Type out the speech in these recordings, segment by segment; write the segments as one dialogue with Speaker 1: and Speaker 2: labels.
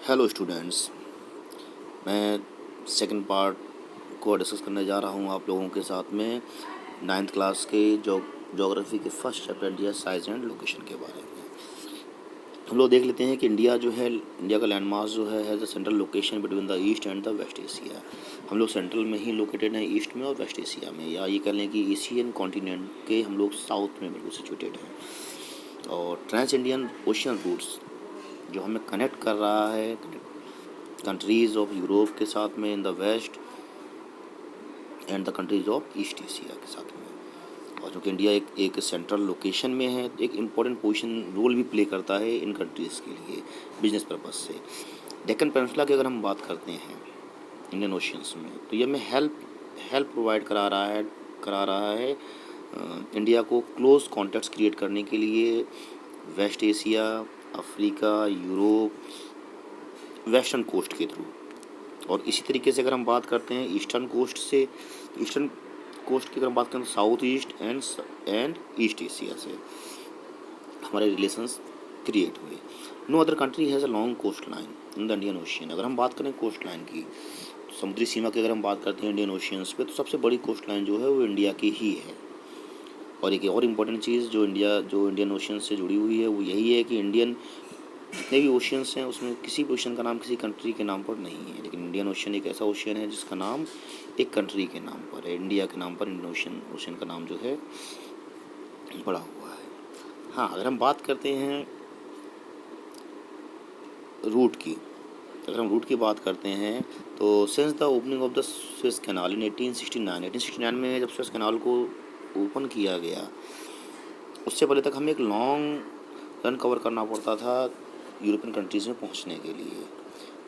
Speaker 1: Hello students, मैं second part को discuss करने जा रहा हूँ आप लोगों के साथ में नाइन्थ क्लास के जोग्राफी के first chapter India size and location के बारे में। हम लोग देख लेते हैं कि इंडिया का लैंडमास जो है the central location between the east and the west Asia. हम लोग सेंट्रल में ही लोकेटेड हैं, ईस्ट में और वेस्ट एशिया में, या ये कह लें कि एशियन कॉन्टिनेंट के हम लोग साउथ में बिल्कुल सिचुएटेड हैं। और ट्रांस इंडियन ओशियन रूट्स जो हमें कनेक्ट कर रहा है कंट्रीज़ ऑफ यूरोप के साथ में in the west and the countries of east Asia के साथ में। और चूँकि इंडिया एक सेंट्रल लोकेशन में है, एक इम्पॉर्टेंट पोजीशन रोल भी प्ले करता है इन कंट्रीज़ के लिए बिजनेस पर्पज़ से। डेक्कन पेनिनसुला की अगर हम बात करते हैं इंडियन ओशियंस में, तो ये हमें हेल्प प्रोवाइड करा रहा है इंडिया को क्लोज कॉन्टैक्ट्स क्रिएट करने के लिए west Asia, Africa, Europe, western coast के थ्रू। और इसी तरीके से अगर हम बात करते हैं ईस्टर्न कोस्ट की अगर हम बात करें तो south east and east Asia से हमारे रिलेशंस क्रिएट हुए। No other country has a long coast line in the Indian Ocean. अगर हम बात करें कोस्ट लाइन की, समुद्री सीमा की अगर हम बात करते हैं इंडियन ओशियंस पे, तो सबसे बड़ी कोस्ट लाइन जो है वो इंडिया की ही है। और एक और इम्पॉर्टेंट चीज़ जो इंडियन ओशियन से जुड़ी हुई है वो यही है कि जितने भी ओशियंस हैं उसमें किसी भी ओशियन का नाम किसी कंट्री के नाम पर नहीं है, लेकिन इंडियन ओशियन एक ऐसा ओशियन है जिसका नाम एक कंट्री के नाम पर है। इंडिया के नाम पर इंडियन ओशियन का नाम जो है पड़ा हुआ है। हाँ, अगर हम बात करते हैं रूट की, अगर हम रूट की बात करते हैं तो since the opening of the Suez canal in 1869 में जब स्वेज कैनाल को ओपन किया गया, उससे पहले तक हमें एक लॉन्ग रन कवर करना पड़ता था यूरोपियन कंट्रीज़ में पहुंचने के लिए,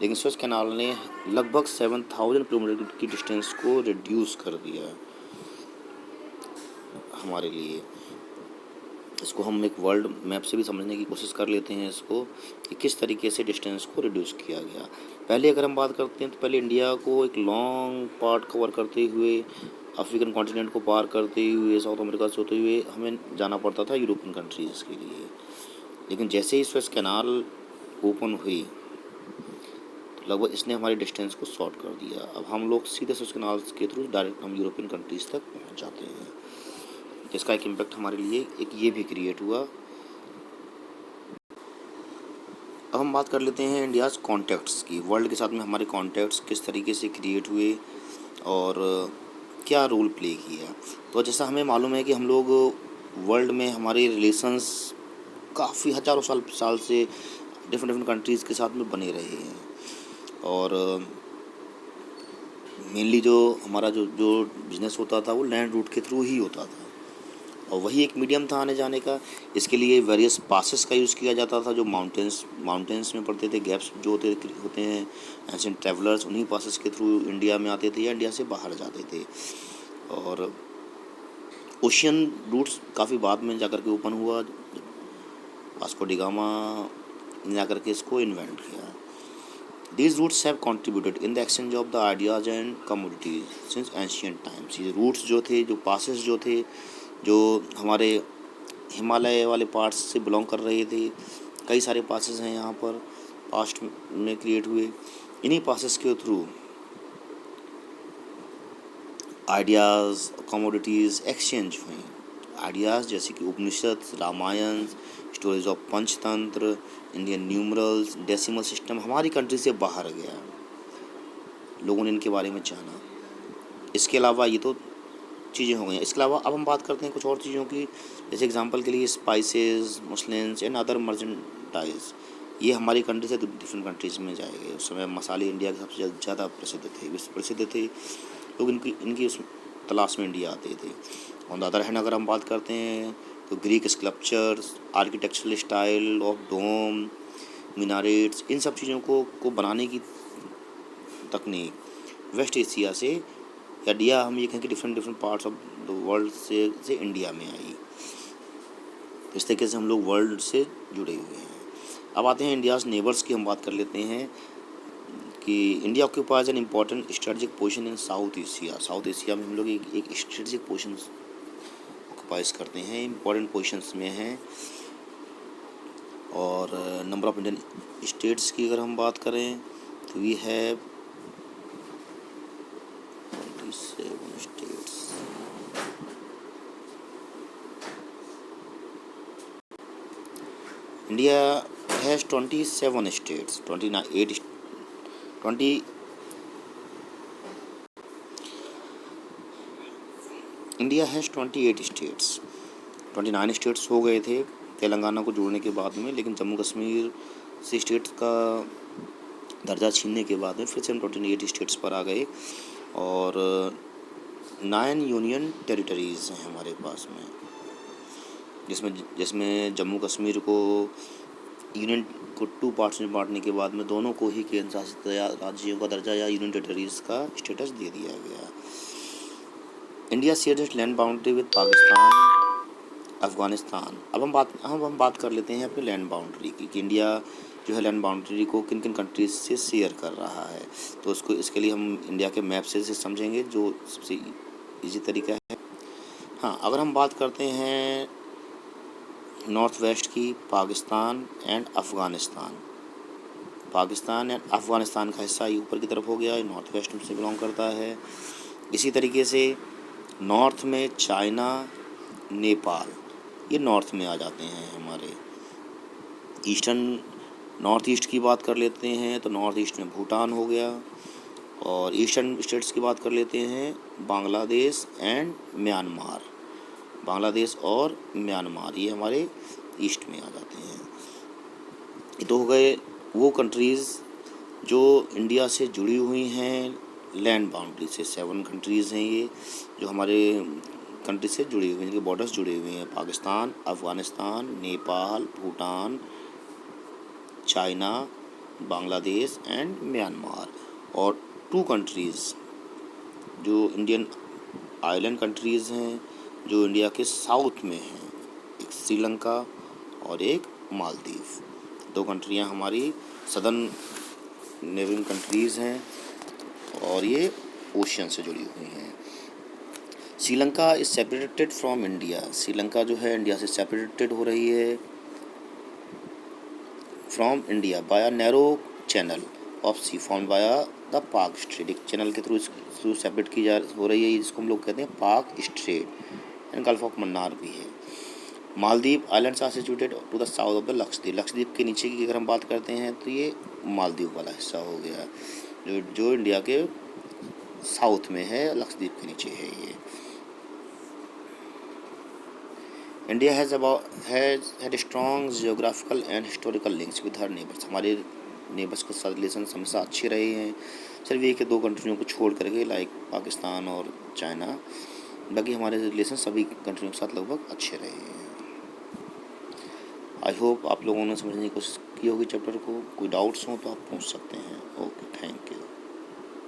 Speaker 1: लेकिन स्वेज कैनाल ने लगभग 7000 किलोमीटर की डिस्टेंस को रिड्यूस कर दिया हमारे लिए। इसको हम एक वर्ल्ड मैप से भी समझने की कोशिश कर लेते हैं इसको कि किस तरीके से डिस्टेंस को रिड्यूस किया गया। पहले अगर हम बात करते हैं तो पहले इंडिया को एक लॉन्ग पार्ट कवर करते हुए, अफ्रीकन कॉन्टिनेंट को पार करते हुए, साउथ अमेरिका से होते हुए हमें जाना पड़ता था यूरोपियन कंट्रीज़ के लिए। लेकिन जैसे ही स्वेज कैनाल ओपन हुई तो लगभग इसने हमारी डिस्टेंस को शॉर्ट कर दिया। अब हम लोग सीधे स्वेज कैनाल के थ्रू डायरेक्ट हम यूरोपियन कंट्रीज़ तक पहुंच जाते हैं, जिसका एक इम्पैक्ट हमारे लिए एक ये भी क्रिएट हुआ। अब हम बात कर लेते हैं इंडियाज़ कॉन्टैक्ट्स की। वर्ल्ड के साथ में हमारे कॉन्टैक्ट्स किस तरीके से क्रिएट हुए और क्या रोल प्ले किया। तो जैसा हमें मालूम है कि हम लोग वर्ल्ड में हमारे रिलेशंस काफ़ी हज़ारों साल से डिफरेंट कंट्रीज़ के साथ में बने रहे हैं। और मेनली जो हमारा जो बिज़नेस होता था वो लैंड रूट के थ्रू ही होता था, और वही एक मीडियम था आने जाने का। इसके लिए वेरियस पासेस का यूज़ किया जाता था जो माउंटेंस में पड़ते थे। गैप्स जो होते हैं एंशिएंट ट्रैवलर्स, उन्हीं पासेस के थ्रू इंडिया में आते थे या इंडिया से बाहर जाते थे। और ओशियन रूट्स काफ़ी बाद में जाकर के ओपन हुआ, वास्को डी गामा ने जाकर के इसको इन्वेंट किया। These routes have contributed in the exchange of the ideas and commodities since ancient times। ये रूट्स जो थे, जो पासेस जो थे, जो हमारे हिमालय वाले पार्ट्स से बिलोंग कर रहे थे, कई सारे पासेस हैं यहाँ पर पास्ट में क्रिएट हुए। इन्हीं पासेस के थ्रू आइडियाज़, कमोडिटीज़ एक्सचेंज हुई। आइडियाज़ जैसे कि Upanishad, Ramayana, stories of Panchatantra, Indian numerals, decimal system हमारी कंट्री से बाहर गया, लोगों ने इनके बारे में जाना। इसके अलावा ये तो चीज़ें हो गई। इसके अलावा अब हम बात करते हैं कुछ और चीज़ों की, जैसे एग्जांपल के लिए स्पाइसेस, मसलिन्स एंड अदर मर्चेंडाइज। ये हमारी कंट्री से डिफरेंट कंट्रीज़ में जाएंगे। उस समय मसाले इंडिया के सबसे ज़्यादा विश्व प्रसिद्ध थे। लोग इनकी उस तलाश में इंडिया आते थे। ऑन द अदर हैंड अगर हम बात करते हैं तो Greek sculptures, architectural style of dome, minarets, इन सब चीज़ों को बनाने की तकनीक वेस्ट एशिया से या हम ये कहें कि different parts of the world से इंडिया में आई। इस तरीके से हम लोग वर्ल्ड से जुड़े हुए हैं। अब आते हैं इंडियाज़ नेबर्स की हम बात कर लेते हैं कि India occupies an important strategic position in south Asia. South Asia में हम लोग एक स्ट्रेटजिक पोजीशन ऑक्यूपाइज करते हैं, इम्पॉर्टेंट पोजीशंस में हैं। और नंबर ऑफ इंडियन स्टेट्स की अगर हम बात करें तो we have 27 states. India has 27 states, 28 20 India has 28 states. 29 states हो गए थे तेलंगाना को जोड़ने के बाद में, लेकिन जम्मू कश्मीर से स्टेट्स का दर्जा छीनने के बाद में फिर से हम 28 स्टेट्स पर आ गए और 9 यूनियन टेरिटरीज़ हैं हमारे पास में, जिसमें जम्मू कश्मीर को यूनियन को 2 पार्ट्स में बांटने के बाद में दोनों को ही केंद्र शासित राज्यों का दर्जा या यूनियन टेरिटरीज़ का स्टेटस दे दिया गया। India shares it's land boundary with Pakistan, Afghanistan. अब हम बात कर लेते हैं अपने लैंड बाउंड्री की कि इंडिया जो है लैंड बाउंड्री को किन किन कंट्रीज से शेयर कर रहा है। तो इसके लिए हम इंडिया के मैप से समझेंगे, जो सबसे ईजी तरीका है। हाँ, अगर हम बात करते हैं नॉर्थ वेस्ट की, पाकिस्तान एंड अफ़गानिस्तान का हिस्सा ये ऊपर की तरफ हो गया, ये नॉर्थ वेस्ट से बिलोंग करता है। इसी तरीके से नॉर्थ में चाइना, नेपाल, ये नॉर्थ में आ जाते हैं हमारे। नॉर्थ ईस्ट की बात कर लेते हैं तो नॉर्थ ईस्ट में भूटान हो गया, और ईस्टर्न स्टेट्स की बात कर लेते हैं बांग्लादेश एंड म्यांमार। बांग्लादेश और म्यांमार ये हमारे ईस्ट में आ जाते हैं। ये तो हो गए वो कंट्रीज़ जो इंडिया से जुड़ी हुई हैं लैंड बाउंड्री से। 7 कंट्रीज़ हैं ये जो हमारे कंट्री से जुड़ी हुई हैं, इनके बॉर्डर्स जुड़े हुए हैं। Pakistan, Afghanistan, Nepal, Bhutan, China, Bangladesh and Myanmar. और 2 कंट्रीज़ जो इंडियन आइलैंड कंट्रीज़ हैं जो इंडिया के साउथ में हैं, एक श्रीलंका और एक मालदीव। 2 कंट्रियां हमारी सदर्न नेबरिंग कंट्रीज़ हैं और ये ओशियन से जुड़ी हुई हैं। Sri Lanka is separated from India. Sri Lanka जो है इंडिया से सेपरेटेड हो रही है from India by narrow channel of sea formed by the Palk strait. एक चैनल के थ्रू सेपरेट हो रही है, जिसको हम लोग कहते हैं Palk strait and gulf of Mannar भी है। Maldive islands are situated to the south of the Lakshadweep. Lakshadweep के नीचे की अगर हम बात करते हैं तो ये मालदीव वाला हिस्सा हो गया, जो इंडिया के साउथ में है, लक्षद्वीप के नीचे है ये। India has had strong geographical and historical links with her neighbours. हमारे नेबर्स के साथ रिलेशन हमेशा अच्छे रहे हैं, सिर्फ एक या 2 कंट्रियों को छोड़ करके, लाइक पाकिस्तान और चाइना। बाकी हमारे रिलेशन सभी कंट्रियों के साथ लगभग अच्छे रहे हैं। आई होप आप लोगों ने समझने की कोशिश की होगी चैप्टर को। कोई डाउट्स हो तो आप पूछ सकते हैं। Okay, thank you.